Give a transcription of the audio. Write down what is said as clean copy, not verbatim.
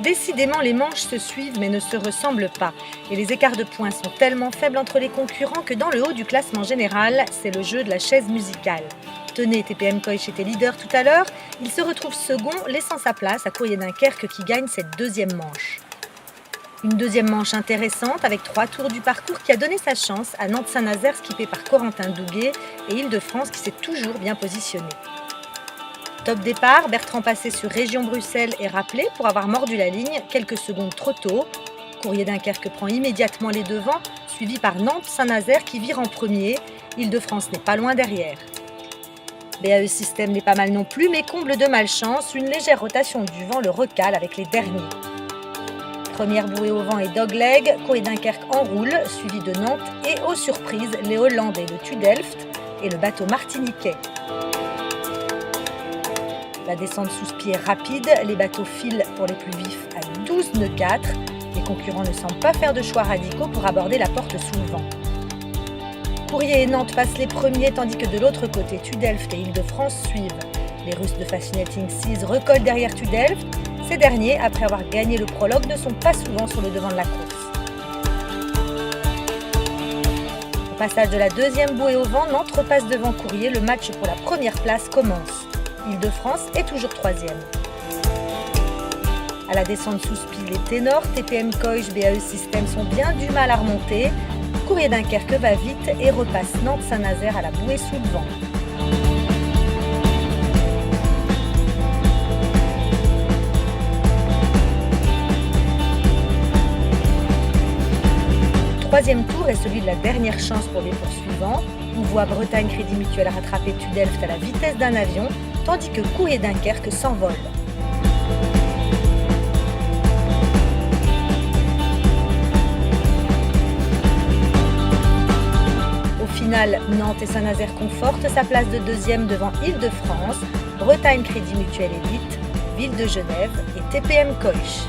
Décidément, les manches se suivent mais ne se ressemblent pas. Et les écarts de points sont tellement faibles entre les concurrents que dans le haut du classement général, c'est le jeu de la chaise musicale. Tenez, TPM Koich était leader tout à l'heure, il se retrouve second, laissant sa place à Courrier Dunkerque qui gagne cette deuxième manche. Une deuxième manche intéressante avec 3 tours du parcours qui a donné sa chance à Nantes-Saint-Nazaire skippé par Corentin Douguet et Île-de-France qui s'est toujours bien positionné. Top départ, Bertrand passé sur Région Bruxelles est rappelé pour avoir mordu la ligne quelques secondes trop tôt. Courrier Dunkerque prend immédiatement les devants, suivi par Nantes-Saint-Nazaire qui vire en premier. Île-de-France n'est pas loin derrière. BAE System n'est pas mal non plus, mais comble de malchance, une légère rotation du vent le recale avec les derniers. Première bouée au vent et dogleg, Courrier Dunkerque enroule, suivi de Nantes et aux surprises, les Hollandais, le TU Delft et le bateau martiniquais. La descente sous pied rapide, les bateaux filent pour les plus vifs à 12 nœuds 4. Les concurrents ne semblent pas faire de choix radicaux pour aborder la porte sous le vent. Courrier et Nantes passent les premiers tandis que de l'autre côté, TU Delft et Île-de-France suivent. Les Russes de Fascinating Seas recollent derrière TU Delft. Ces derniers, après avoir gagné le prologue, ne sont pas souvent sur le devant de la course. Au passage de la deuxième bouée au vent, Nantes repasse devant Courrier. Le match pour la première place commence. Île-de-France est toujours troisième. À la descente sous spi, les ténors, TPM Koich, BAE System sont bien du mal à remonter. Courrier Dunkerque va vite et repasse Nantes-Saint-Nazaire à la bouée sous le vent. Troisième tour est celui de la dernière chance pour les poursuivants. On voit Bretagne Crédit Mutuel rattraper TU Delft à la vitesse d'un avion, tandis que Courrier Dunkerque s'envole. Au final, Nantes et Saint-Nazaire confortent sa place de deuxième devant Île-de-France, Bretagne Crédit Mutuel Élite, Ville de Genève et TPM Koich.